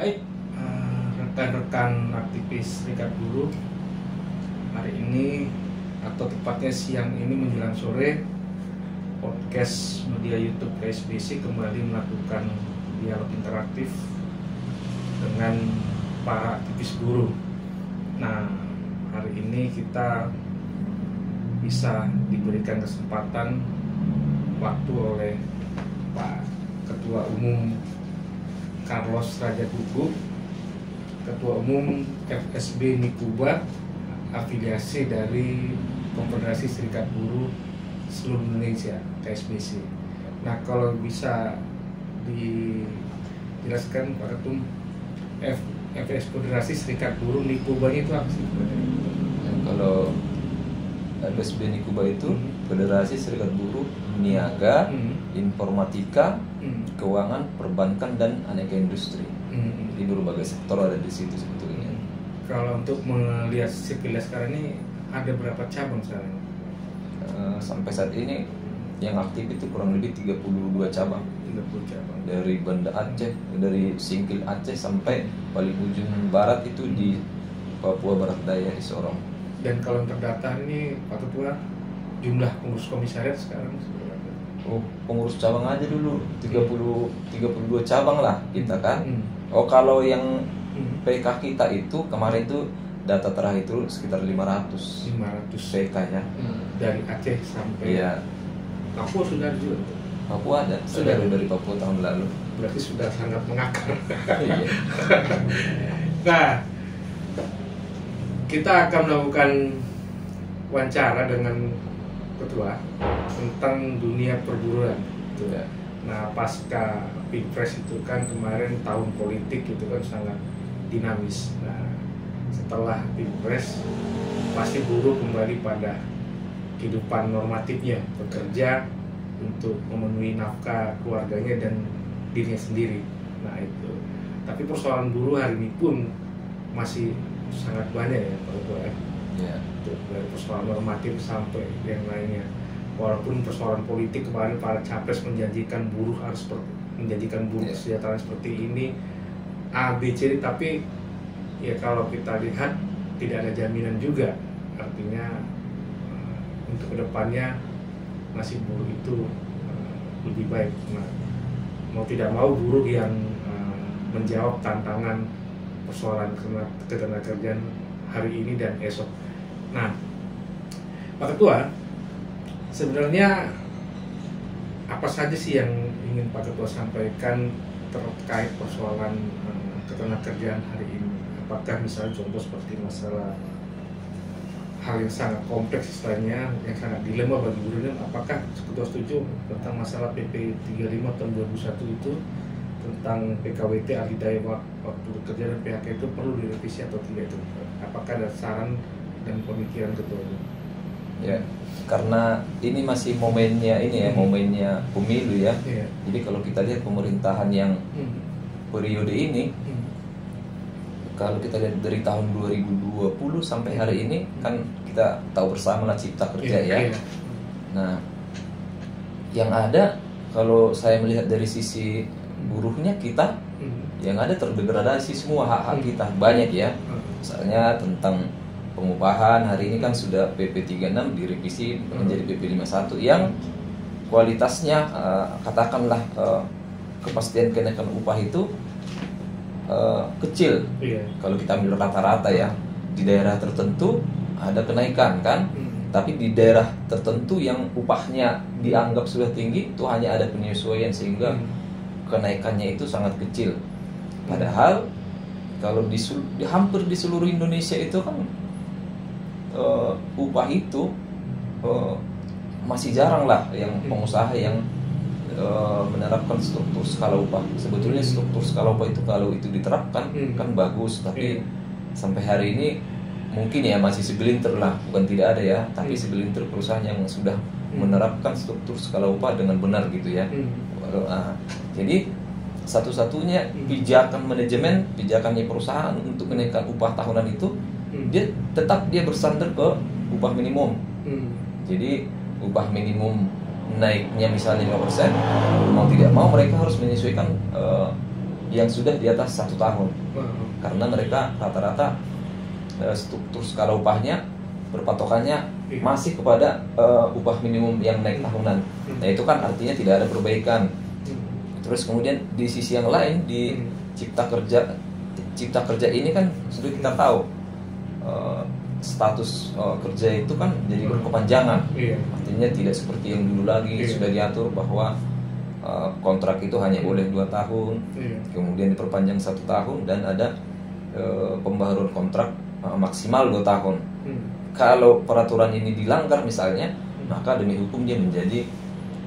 Baik, rekan-rekan aktivis Serikat Buruh, hari ini atau tepatnya siang ini menjelang sore, podcast media YouTube KSBC kembali melakukan dialog interaktif dengan para aktivis buruh. Nah, hari ini kita bisa diberikan kesempatan waktu oleh Pak Ketua Umum Carlos Raja Gugu, Ketua Umum FSB Nikuba, afiliasi dari Konfederasi Serikat Buruh Seluruh Indonesia (KSBC). Nah, kalau bisa dijelaskan Pak Ketum, Konfederasi Serikat Buruh Nikuba itu apa sih? Kalau FSB Nikuba itu Federasi Serikat Buruh Niaga, Informatika, Keuangan, Perbankan, dan Aneka Industri. Jadi berbagai sektor ada di situ sebetulnya. Kalau untuk melihat sekilas sekarang ini ada berapa cabang sekarang? Sampai saat ini yang aktif itu kurang lebih 32 cabang. 30 cabang. Dari Banda Aceh, dari Singkil Aceh sampai paling ujung barat itu di Papua Barat Daya di Sorong. Dan kalau yang terdata ini Pak Ketua, jumlah pengurus komisariat sekarang berapa? Oh, pengurus cabang aja dulu 32 cabang lah kita kan. Oh, kalau yang PK kita itu kemarin itu data terakhir itu sekitar 500 PK ya. Dari Aceh sampai Papua sudah ada juga. Papua ada, sudah dari Papua tahun lalu. Berarti sudah sangat mengakar. Iya. Nah, kita akan melakukan wawancara dengan Ketua tentang dunia perburuan. Ya. Nah, pasca Pilpres itu kan kemarin tahun politik itu kan sangat dinamis. Nah, setelah Pilpres pasti buruh kembali pada kehidupan normatifnya, bekerja untuk memenuhi nafkah keluarganya dan dirinya sendiri. Nah, itu. Tapi persoalan buruh hari ini pun masih sangat banyak ya Pak Ketua ya. Ya. Dari persoalan normatif sampai yang lainnya. Walaupun persoalan politik kemarin para capres menjanjikan buruh harus menjanjikan buruh kesejahteraan seperti ini A, B, C, tapi ya kalau kita lihat tidak ada jaminan juga. Artinya untuk kedepannya nasib buruh itu lebih baik. Nah, mau tidak mau buruh yang menjawab tantangan persoalan ketenagakerjaan hari ini dan esok. Nah, Pak Ketua, sebenarnya apa saja sih yang ingin Pak Ketua sampaikan terkait persoalan ketenagakerjaan hari ini? Apakah misalnya contoh seperti masalah hal yang sangat kompleks istilahnya, yang sangat dilema bagi buruh, apakah Ketua setuju tentang masalah PP 35 tahun 2001 itu tentang PKWT ahli daya waktu bekerja dan PHK itu perlu direvisi atau tidak itu? Apakah ada saran dan pemikiran Ketua? Ya, karena ini masih momennya momennya pemilu ya. Jadi kalau kita lihat pemerintahan yang periode ini, kalau kita lihat dari tahun 2020 sampai hari ini kan kita tahu bersama lah Cipta Kerja ya. Nah, yang ada kalau saya melihat dari sisi buruhnya kita, yang ada terdegradasi semua hak-hak kita banyak ya. Misalnya tentang pengupahan hari ini kan sudah PP 36 direvisi menjadi PP 51 yang kualitasnya katakanlah kepastian kenaikan upah itu kecil. Kalau kita ambil rata-rata ya, di daerah tertentu ada kenaikan kan, tapi di daerah tertentu yang upahnya dianggap sudah tinggi itu hanya ada penyesuaian sehingga kenaikannya itu sangat kecil. Padahal kalau hampir di seluruh Indonesia itu kan upah itu masih jarang lah yang pengusaha yang menerapkan struktur skala upah. Sebetulnya struktur skala upah itu kalau itu diterapkan kan bagus, tapi sampai hari ini mungkin ya masih segelintir lah, bukan tidak ada ya, tapi segelintir perusahaan yang sudah menerapkan struktur skala upah dengan benar gitu ya. Jadi satu-satunya pijakan manajemen, pijakannya perusahaan untuk menaikkan upah tahunan itu dia bersandar ke upah minimum. Jadi upah minimum naiknya misalnya 5%, mau tidak mau mereka harus menyesuaikan yang sudah di atas 1 tahun. Karena mereka rata-rata struktur skala upahnya berpatokannya masih kepada upah minimum yang naik tahunan. Nah itu kan artinya tidak ada perbaikan. Terus kemudian di sisi yang lain di cipta kerja ini kan sudah kita tahu status kerja itu kan jadi berkepanjangan. Artinya tidak seperti yang dulu lagi sudah diatur bahwa kontrak itu hanya boleh 2 tahun, kemudian diperpanjang 1 tahun dan ada pembaharuan kontrak maksimal 2 tahun. Kalau peraturan ini dilanggar misalnya, maka demi hukum dia menjadi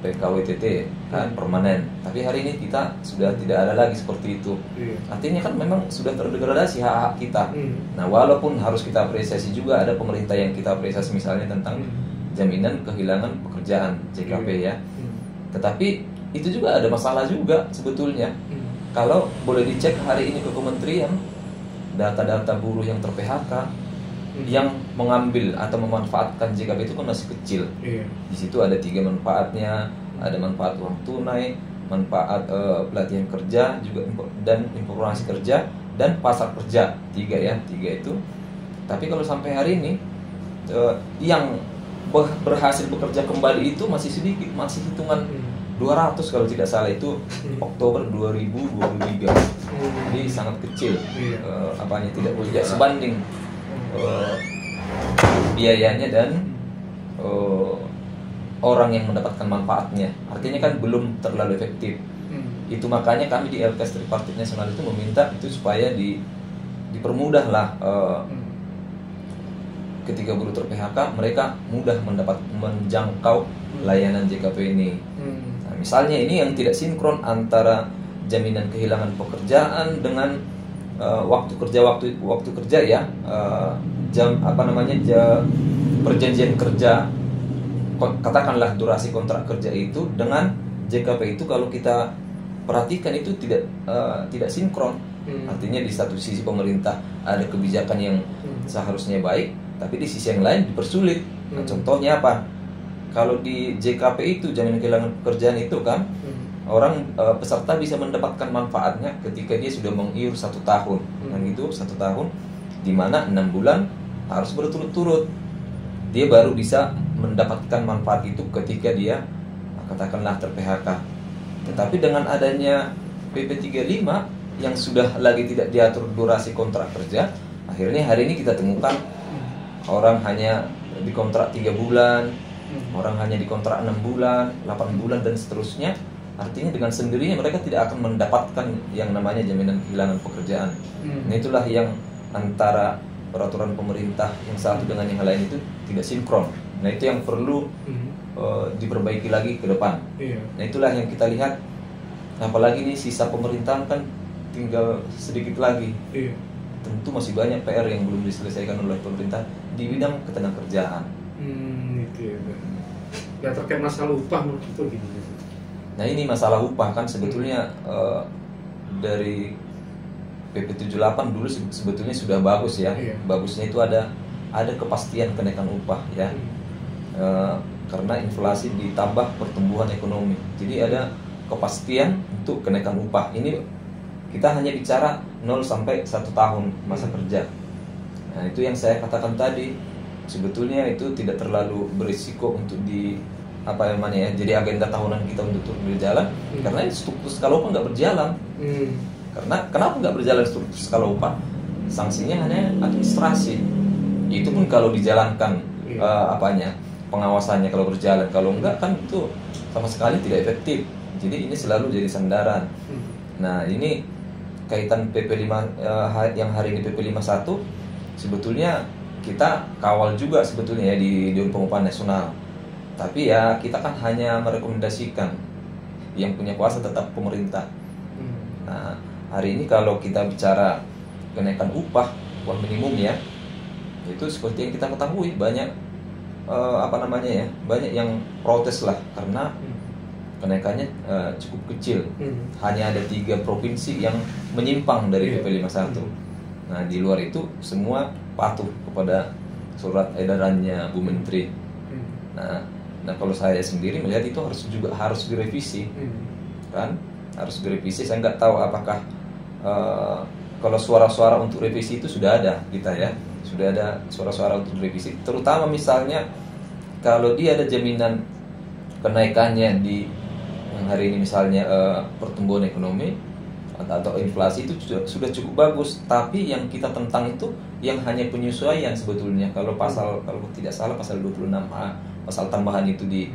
PKWTT kan permanen. Tapi hari ini kita sudah tidak ada lagi seperti itu. Artinya kan memang sudah terdegradasi hak-hak kita. Nah, walaupun harus kita apresiasi juga ada pemerintah yang kita apresiasi misalnya tentang jaminan kehilangan pekerjaan JKP ya. Tetapi itu juga ada masalah juga sebetulnya. Kalau boleh dicek hari ini ke kementerian, data-data buruh yang ter-PHK yang mengambil atau memanfaatkan JKP itu kan masih kecil. Di situ ada 3 manfaatnya, ada manfaat uang tunai, manfaat pelatihan kerja juga dan informasi kerja dan pasar kerja 3 itu. Tapi kalau sampai hari ini yang berhasil bekerja kembali itu masih sedikit, masih hitungan 200 kalau tidak salah itu Oktober 2023. Jadi sangat kecil tidak sebanding biayanya dan orang yang mendapatkan manfaatnya. Artinya kan belum terlalu efektif. Itu makanya kami di LKS Tripartit Nasional itu meminta itu supaya dipermudah lah ketika buruh ter-PHK mereka mudah menjangkau layanan JKP ini. Nah, misalnya ini yang tidak sinkron antara jaminan kehilangan pekerjaan dengan waktu kerja ya, perjanjian kerja, katakanlah durasi kontrak kerja itu dengan JKP itu kalau kita perhatikan itu tidak sinkron. Artinya di satu sisi pemerintah ada kebijakan yang seharusnya baik, tapi di sisi yang lain dipersulit. Nah, contohnya apa? Kalau di JKP itu jaminan kehilangan pekerjaan itu kan orang peserta bisa mendapatkan manfaatnya ketika dia sudah mengiur 1 tahun, kan gitu 1 tahun, di mana 6 bulan harus berturut-turut. Dia baru bisa mendapatkan manfaat itu ketika dia katakanlah ter-PHK. Tetapi dengan adanya PP 35 yang sudah lagi tidak diatur durasi kontrak kerja, akhirnya hari ini kita temukan orang hanya dikontrak 3 bulan, orang hanya dikontrak 6 bulan, 8 bulan dan seterusnya. Artinya dengan sendirinya mereka tidak akan mendapatkan yang namanya jaminan kehilangan pekerjaan. Nah, itulah yang antara peraturan pemerintah yang satu dengan yang lain itu tidak sinkron. Nah, itu yang perlu diperbaiki lagi ke depan. Nah, itulah yang kita lihat. Apalagi ini sisa pemerintahan kan tinggal sedikit lagi. Tentu masih banyak PR yang belum diselesaikan oleh pemerintah di bidang ketenagakerjaan. Itu ya. Terkait masalah upah menurut itu gini. Nah, ini masalah upah kan sebetulnya dari PP 78 dulu sebetulnya sudah bagus ya. Bagusnya itu ada kepastian kenaikan upah ya. Karena inflasi ditambah pertumbuhan ekonomi. Jadi ada kepastian untuk kenaikan upah. Ini kita hanya bicara 0 sampai 1 tahun masa kerja. Nah, itu yang saya katakan tadi. Sebetulnya itu tidak terlalu berisiko untuk jadi agenda tahunan kita untuk turun berjalan, karena struktur skala upah nggak berjalan. Karena kenapa nggak berjalan struktur skala upah? Sanksinya hanya administrasi. Itu pun kalau dijalankan pengawasannya kalau berjalan. Kalau enggak kan itu sama sekali tidak efektif. Jadi ini selalu jadi sandaran. Nah, ini kaitan PP 5 yang hari ini PP 51 sebetulnya kita kawal juga sebetulnya ya di Dewan Pengupahan Nasional. Tapi ya kita kan hanya merekomendasikan, yang punya kuasa tetap pemerintah. Nah, hari ini kalau kita bicara kenaikan upah minimum ya, itu seperti yang kita ketahui banyak banyak yang protes lah karena kenaikannya cukup kecil. Hanya ada 3 provinsi yang menyimpang dari PP 51. Nah, di luar itu semua patuh kepada surat edarannya Bu Menteri. Nah, kalau saya sendiri melihat itu harus direvisi, kan? Harus direvisi. Saya nggak tahu apakah kalau suara-suara untuk revisi itu sudah ada kita ya, sudah ada suara-suara untuk revisi, terutama misalnya kalau dia ada jaminan kenaikannya di yang hari ini misalnya pertumbuhan ekonomi atau inflasi itu sudah cukup bagus, tapi yang kita tentang itu yang hanya penyesuaian sebetulnya. Kalau tidak salah pasal 26A, pasal tambahan itu di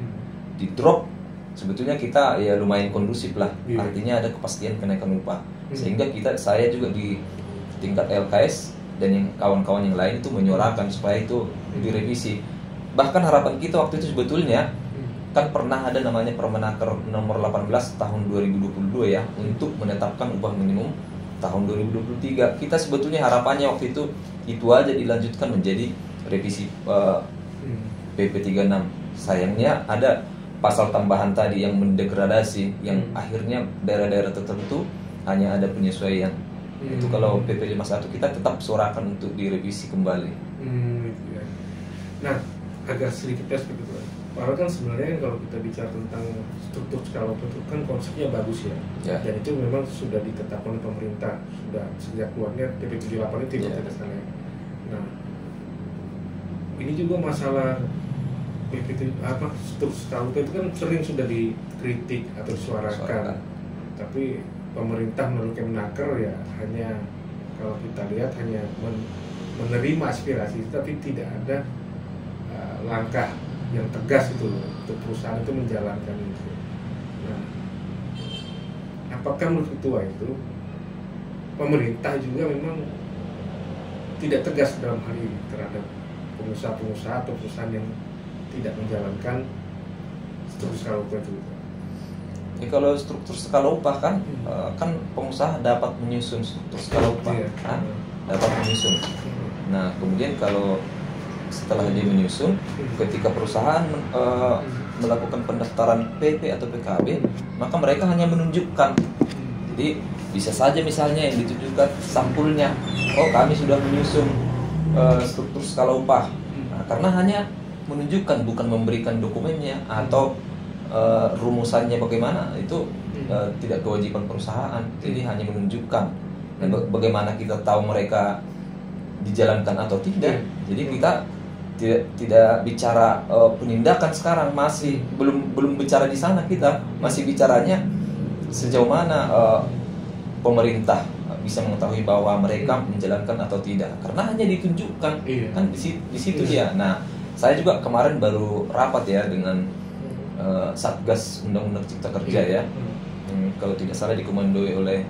drop, sebetulnya kita ya lumayan kondusif lah. Artinya ada kepastian kenaikan upah. Sehingga saya juga di tingkat LKS dan yang kawan-kawan yang lain itu menyuarakan supaya itu direvisi. Bahkan harapan kita waktu itu sebetulnya kan pernah ada namanya Permenaker nomor 18 tahun 2022 ya, untuk menetapkan upah minimum tahun 2023. Kita sebetulnya harapannya waktu itu aja dilanjutkan menjadi revisi PP 36. Sayangnya ada pasal tambahan tadi yang mendegradasi, yang akhirnya daerah-daerah tertentu hanya ada penyesuaian. Itu kalau PP 51 kita tetap suarakan untuk direvisi kembali. Nah, agak sedikit perspektif. Padahal kan sebenarnya kalau kita bicara tentang struktur skala upah itu kan konsepnya bagus ya. Dan itu memang sudah ditetapkan oleh pemerintah sudah sejak keluarnya PP 78 itu tidak salah. Nah, ini juga masalah PP struktur skala upah itu kan sering sudah dikritik atau disuarakan. Tapi pemerintah menurut Kemenaker ya hanya, kalau kita lihat hanya menerima aspirasi, tapi tidak ada langkah yang tegas itu untuk perusahaan itu menjalankan itu. Nah, apakah menurut ketua itu pemerintah juga memang tidak tegas dalam hal ini terhadap pengusaha-pengusaha atau perusahaan yang tidak menjalankan struktur skala upah itu? Ya, kalau struktur skala upah kan kan pengusaha dapat menyusun struktur skala upah, dapat menyusun. Nah, kemudian kalau setelah dia menyusun, ketika perusahaan melakukan pendaftaran PP atau PKB, maka mereka hanya menunjukkan. Jadi bisa saja misalnya yang ditunjukkan sampulnya, oh kami sudah menyusun struktur skala upah. Nah, karena hanya menunjukkan, bukan memberikan dokumennya atau rumusannya bagaimana, itu tidak kewajiban perusahaan. Jadi hanya menunjukkan. Nah, bagaimana kita tahu mereka dijalankan atau tidak? Jadi kita tidak bicara penindakan sekarang, masih belum bicara di sana, kita masih bicaranya sejauh mana pemerintah bisa mengetahui bahwa mereka menjalankan atau tidak, karena hanya ditunjukkan kan di situ dia. Nah, saya juga kemarin baru rapat ya dengan Satgas Undang-Undang Cipta Kerja ya, kalau tidak salah dikomandoi oleh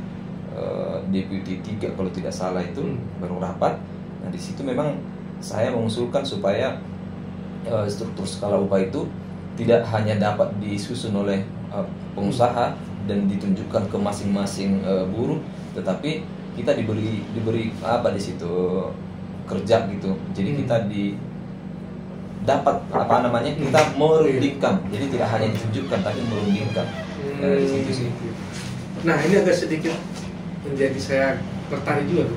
Deputi 3 kalau tidak salah, itu baru rapat. Nah, di situ memang saya mengusulkan supaya struktur skala upah itu tidak hanya dapat disusun oleh pengusaha dan ditunjukkan ke masing-masing buruh, tetapi kita diberi apa di situ kerja gitu. Jadi kita dapat kita merundingkan. Jadi tidak hanya ditunjukkan tapi merundingkan. Di situ sih. Nah, ini agak sedikit menjadi saya tertarik juga.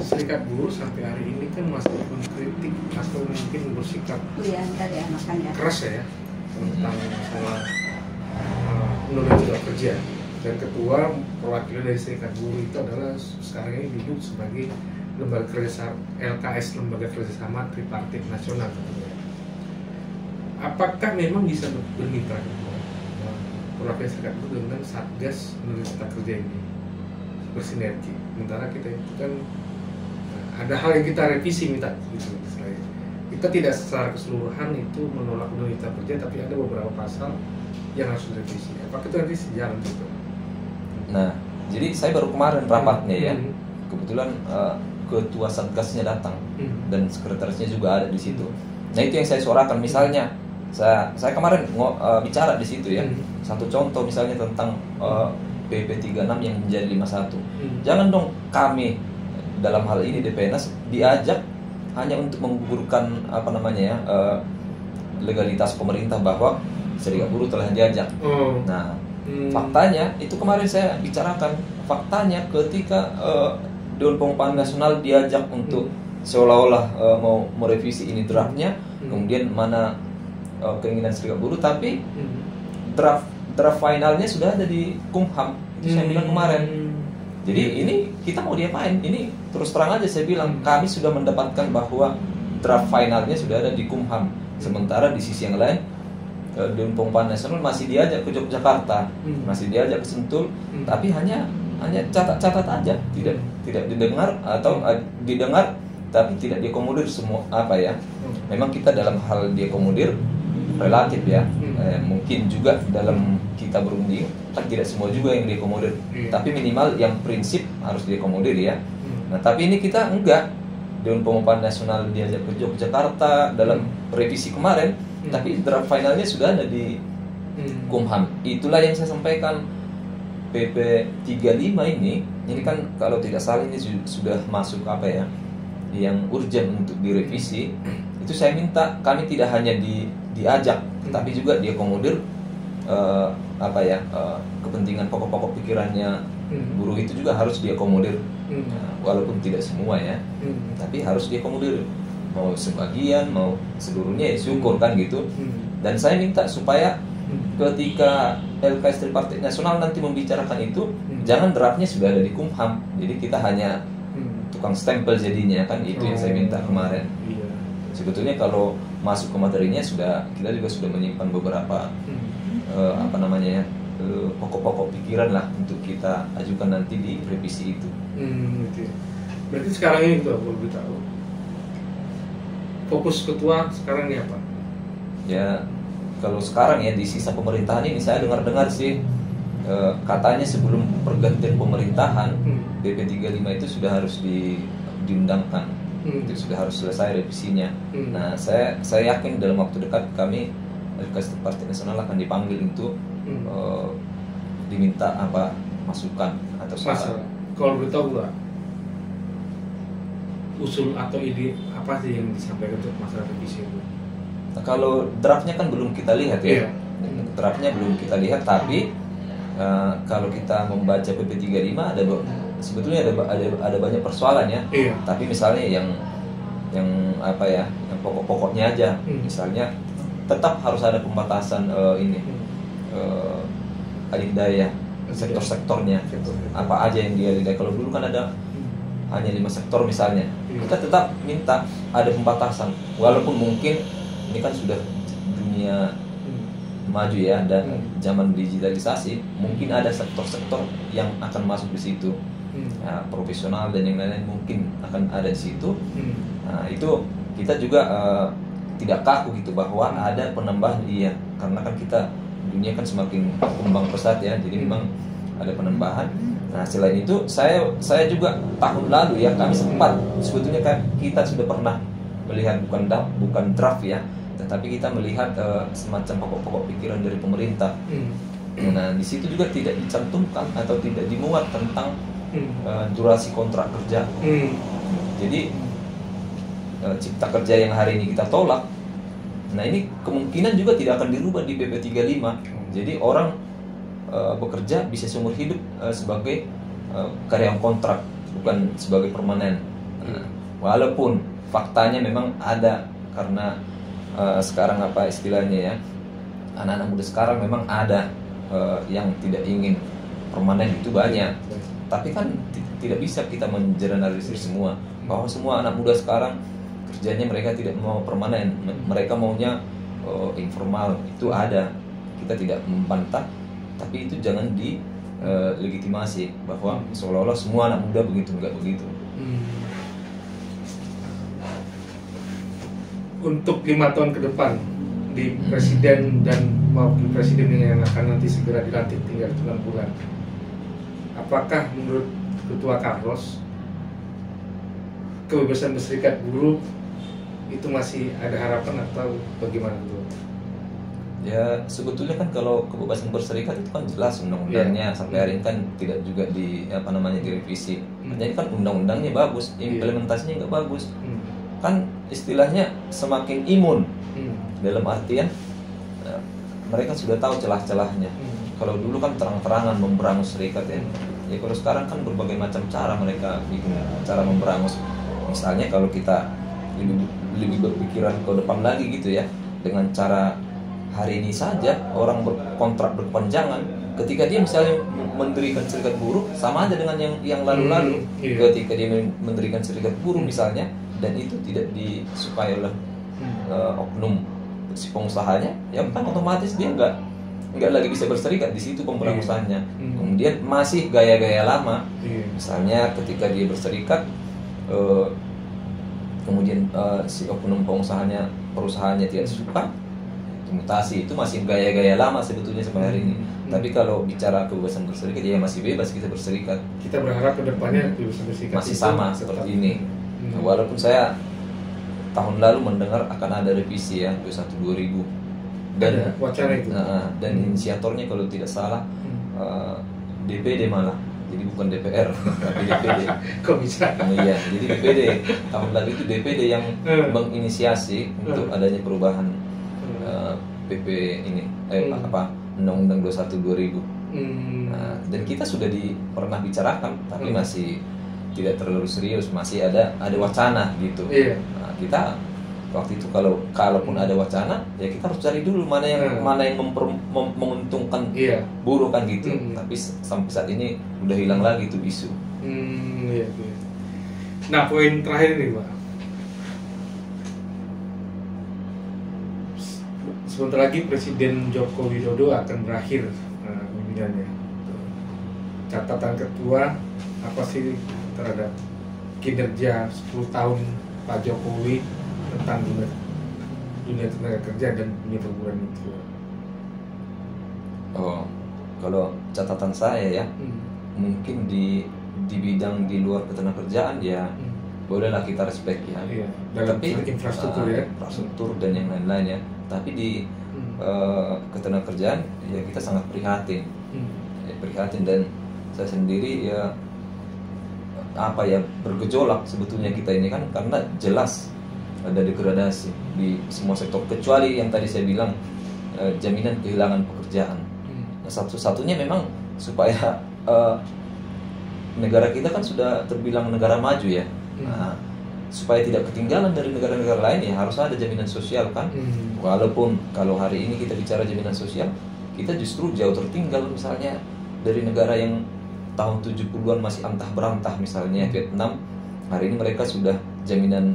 Serikat Buruh sampai hari ini kan masih mengkritik atau mungkin bersikap keras ya tentang masalah Undang-Undang Cipta Kerja. Dan ketua perwakilan dari Serikat Buruh itu adalah sekarang ini duduk sebagai lembaga kerjasama LKS, lembaga kerjasama tripartit nasional. Apakah memang bisa bermitra perwakilan Serikat Buruh dengan Satgas Undang-Undang Cipta Kerja ini bersinergi? Sementara kita itu kan ada hal yang kita revisi minta gitu. Kita tidak secara keseluruhan itu menolak Undang-Undang Cipta Kerja, tapi ada beberapa pasal yang harus direvisi. Apakah itu revisi jalan gitu? Nah, jadi saya baru kemarin rapatnya ya. Kebetulan ketua Satgasnya datang dan sekretarisnya juga ada di situ. Nah, itu yang saya suarakan. Misalnya saya kemarin bicara di situ ya. Satu contoh misalnya tentang PP 36 yang menjadi 51. Jangan dong kami dalam hal ini DPNS diajak hanya untuk menggugurkan legalitas pemerintah bahwa Serikat Buruh telah diajak. Nah, faktanya itu kemarin saya bicarakan, faktanya ketika Dewan Pengupahan Nasional diajak untuk seolah-olah mau merevisi ini draftnya, kemudian mana keinginan Serikat Buruh, tapi draft finalnya sudah ada di Kumham. Itu saya bilang kemarin. Jadi ini kita mau diapain? Ini terus terang aja saya bilang, kami sudah mendapatkan bahwa draft finalnya sudah ada di Kumham. Sementara di sisi yang lain Dewan Pengupahan Nasional masih diajak ke Yogyakarta, masih diajak ke Sentul, tapi hanya catat-catat aja, tidak didengar atau didengar tapi tidak diakomodir semua apa ya. Memang kita dalam hal diakomodir relatif ya, mungkin juga dalam kita berunding kan tidak semua juga yang diakomodir, tapi minimal yang prinsip harus diakomodir ya. Nah tapi ini kita enggak, Dewan Pengupahan Nasional diajak ke Yogyakarta dalam revisi kemarin, tapi draft finalnya sudah ada di Kumham. Itulah yang saya sampaikan, PP 35 ini kan kalau tidak salah ini sudah masuk apa ya, yang urgent untuk direvisi. Itu saya minta kami tidak hanya diajak, tapi juga diakomodir apa ya, kepentingan pokok-pokok pikirannya buruh itu juga harus diakomodir. Walaupun tidak semua ya, tapi harus diakomodir. Mau sebagian, mau seluruhnya ya syukur kan gitu. Dan saya minta supaya ketika LKS Tripartit Nasional nanti membicarakan itu, jangan draftnya sudah ada di Kumham. Jadi kita hanya tukang stempel jadinya kan, itu yang saya minta kemarin. Sebetulnya kalau masuk ke materinya kita juga sudah menyimpan beberapa apa namanya ya, pokok-pokok pikiran lah untuk kita ajukan nanti di revisi itu. Gitu ya. Berarti sekarang ini kita perlu beritahu, fokus ketua sekarang ini apa? Ya kalau sekarang ya di sisa pemerintahan ini saya dengar-dengar sih katanya sebelum pergantian pemerintahan PP 35 itu sudah harus diundangkan. Itu sudah harus selesai revisinya. Nah saya yakin dalam waktu dekat kami LKS Tripartit Nasional akan dipanggil untuk diminta apa masukan atau saran. Kalau beritahu nggak usul atau ide apa sih yang disampaikan untuk masalah revisi itu? Nah, kalau draftnya kan belum kita lihat ya. Draftnya belum kita lihat, tapi kalau kita membaca PP 35 sebetulnya ada banyak persoalan ya. Tapi misalnya yang apa ya, yang pokok-pokoknya aja, misalnya tetap harus ada pembatasan alih-daya sektor-sektornya, apa aja yang dia alih-daya. Kalau dulu kan ada hanya 5 sektor misalnya, kita tetap minta ada pembatasan, walaupun mungkin ini kan sudah dunia maju ya, dan zaman digitalisasi, mungkin ada sektor-sektor yang akan masuk di situ, ya, profesional dan yang lain-lain mungkin akan ada di situ. Nah itu kita juga tidak kaku gitu bahwa ada penambahan, iya, karena kan kita dunia kan semakin kembang pesat ya, jadi memang ada penambahan. Nah selain itu saya juga tahun lalu ya, kami sempat sebetulnya kan kita sudah pernah melihat bukan draft ya, tetapi kita melihat semacam pokok-pokok pikiran dari pemerintah. Nah di situ juga tidak dicantumkan atau tidak dimuat tentang durasi kontrak kerja. Jadi cipta kerja yang hari ini kita tolak, nah ini kemungkinan juga tidak akan dirubah di PP 35. Jadi orang bekerja bisa seumur hidup sebagai karyawan kontrak, bukan sebagai permanen. Walaupun faktanya memang ada, karena sekarang apa istilahnya ya, anak-anak muda sekarang memang ada yang tidak ingin permanen, itu banyak. Tapi kan tidak bisa kita mengeneralisir semua, bahwa semua anak muda sekarang kerjanya mereka tidak mau permanen, mereka maunya informal. Itu ada, kita tidak membantah, tapi itu jangan dilegitimasi bahwa seolah-olah semua anak muda begitu, enggak begitu. Untuk 5 tahun ke depan di presiden dan wakil presiden yang akan nanti segera dilantik tinggal 9 bulan, apakah menurut Ketua Carlos kebebasan berserikat buruh itu masih ada harapan atau bagaimana tuh? Ya sebetulnya kan kalau kebebasan berserikat itu kan jelas undang-undangnya, sampai hari ini kan tidak juga direvisi. Jadi kan undang-undangnya bagus, implementasinya nggak bagus. Kan istilahnya semakin imun, dalam artian mereka sudah tahu celah-celahnya. Kalau dulu kan terang-terangan memberangus serikat ya. Ya kalau sekarang kan berbagai macam cara mereka bikin cara memberangus. Misalnya kalau kita lebih berpikiran ke depan lagi gitu ya, dengan cara hari ini saja orang berkontrak berkepanjangan ketika dia misalnya mendirikan serikat buruh sama aja dengan yang lalu-lalu. Ketika dia mendirikan serikat buruh misalnya dan itu tidak disukai oleh oknum si pengusahanya, ya kan otomatis dia nggak lagi bisa berserikat di situ pengusahanya. Kemudian masih gaya-gaya lama, misalnya ketika dia berserikat, kemudian si oknum perusahaannya tidak suka, mutasi, itu masih gaya-gaya lama sebetulnya sampai hari ini. Tapi kalau bicara kebebasan berserikat, ya masih bebas kita berserikat. Kita berharap kedepannya kebebasan berserikat masih sama seperti ini. Walaupun saya tahun lalu mendengar akan ada revisi ya 21-2000 dan wacana itu. Dan inisiatornya kalau tidak salah DPD malah, jadi bukan DPR tapi DPD. Kok bisa? Iya, jadi DPD tahun lalu itu DPD yang menginisiasi untuk adanya perubahan PP ini Undang-Undang 21-2000. Dan kita sudah pernah bicarakan tapi masih tidak terlalu serius, masih ada wacana gitu. Nah, kita waktu itu kalaupun ada wacana, ya kita harus cari dulu mana yang menguntungkan buruh kan gitu. Tapi sampai saat ini udah hilang lagi tuh isu. Nah, poin terakhir nih, Pak. Sebentar lagi Presiden Joko Widodo akan berakhir pemilihannya. Catatan ketua apa sih terhadap kinerja 10 tahun Pak Jokowi tentang dunia tenaga kerja dan dunia perburuan itu? Kalau catatan saya ya, mungkin di bidang di luar ketenagakerjaan ya bolehlah kita respect ya. Tapi infrastruktur dan yang lain-lain ya. Tapi di ketenagakerjaan ya kita sangat prihatin. Prihatin, dan saya sendiri ya bergejolak sebetulnya kita ini kan, karena jelas ada degradasi di semua sektor kecuali yang tadi saya bilang jaminan kehilangan pekerjaan. Nah, satu-satunya memang supaya negara kita kan sudah terbilang negara maju ya. Nah, supaya tidak ketinggalan dari negara-negara lain ya harus ada jaminan sosial kan. Walaupun kalau hari ini kita bicara jaminan sosial, kita justru jauh tertinggal misalnya dari negara yang tahun 70-an masih antah berantah, misalnya Vietnam. Hari ini mereka sudah jaminan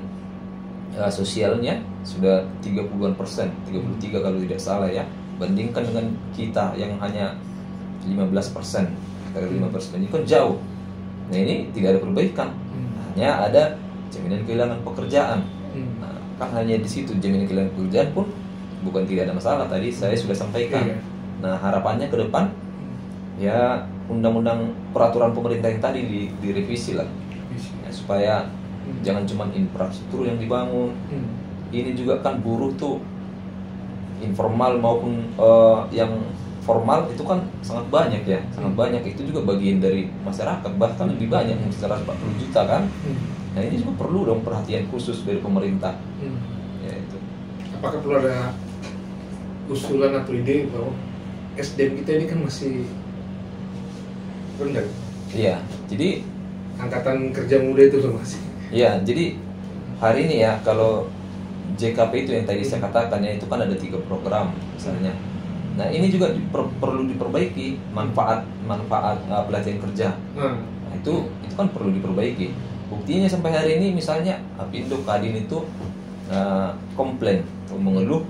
sosialnya sudah 30-an persen, 33 kalau tidak salah ya. Bandingkan dengan kita yang hanya 15%, 5%, ini kan jauh. Nah, ini tidak ada perbaikan, hanya ada jaminan kehilangan pekerjaan. Nah, kan hanya di situ jaminan kehilangan pekerjaan pun bukan tidak ada masalah, tadi saya sudah sampaikan. Nah, harapannya ke depan ya undang-undang peraturan pemerintah yang tadi direvisi lah ya, supaya jangan cuma infrastruktur yang dibangun. Ini juga kan buruh tuh informal maupun yang formal itu kan sangat banyak ya, sangat banyak. Itu juga bagian dari masyarakat, bahkan lebih banyak, sekitar 40 juta kan. Nah, ini juga perlu dong perhatian khusus dari pemerintah. Ya, itu. Apakah perlu ada usulan atau ide bahwa SDM kita ini kan masih rendah? Iya, jadi angkatan kerja muda itu loh masih. Iya, jadi hari ini ya kalau JKP itu yang tadi saya katakan ya, itu kan ada 3 program misalnya. Nah, ini juga perlu diperbaiki manfaat pelatihan kerja. Nah, itu kan perlu diperbaiki. Buktinya sampai hari ini misalnya Apindo Kadin itu komplain atau mengeluh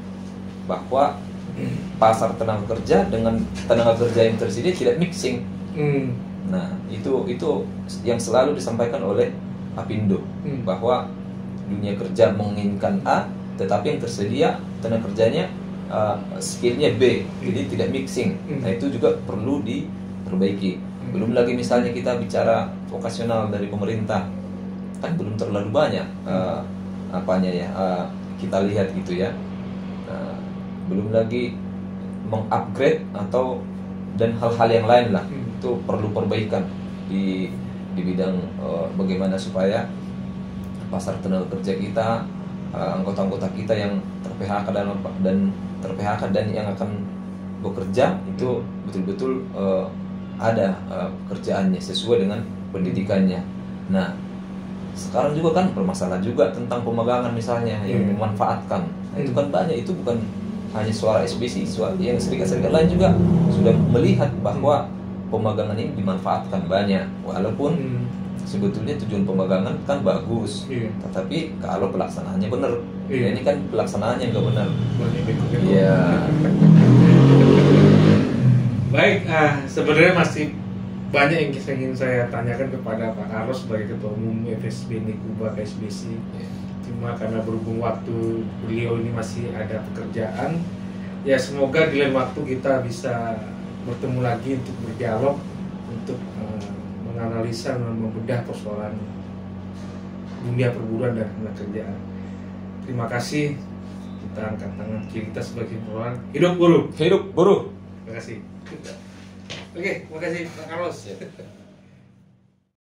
bahwa pasar tenaga kerja dengan tenaga kerja yang tersedia tidak mixing. Nah, itu yang selalu disampaikan oleh Apindo, bahwa dunia kerja menginginkan A, tetapi yang tersedia tenaga kerjanya skillnya B, jadi tidak mixing. Nah, itu juga perlu diperbaiki. Belum lagi misalnya kita bicara vokasional dari pemerintah, kan belum terlalu banyak kita lihat gitu ya. Belum lagi mengupgrade dan hal-hal yang lain lah, itu perlu perbaikan di bidang bagaimana supaya pasar tenaga kerja kita, anggota-anggota kita yang ter-PHK dan yang akan bekerja itu betul-betul ada pekerjaannya sesuai dengan pendidikannya. Nah, sekarang juga kan bermasalah juga tentang pemagangan misalnya yang memanfaatkan. Nah, itu kan banyak, itu bukan hanya suara SBC, yang serikat-serikat lain juga sudah melihat bahwa pemagangan ini dimanfaatkan banyak, walaupun sebetulnya tujuan pemagangan kan bagus, tetapi kalau pelaksanaannya benar, ini kan pelaksanaannya nggak benar. Iya. Baik, sebenarnya masih banyak yang ingin saya tanyakan kepada Pak Carlos sebagai Ketua Umum FSB Nikuba KSBC. Cuma karena berhubung waktu beliau ini masih ada pekerjaan, ya semoga di lain waktu kita bisa bertemu lagi untuk berdialog, untuk menganalisa dan membedah persoalan dunia perburuan dan kerjaan. Terima kasih. Kita angkat tangan kiri kita sebagai orang hidup buruh. Hidup buruh. Terima kasih. Oke, terima kasih Pak Carlos.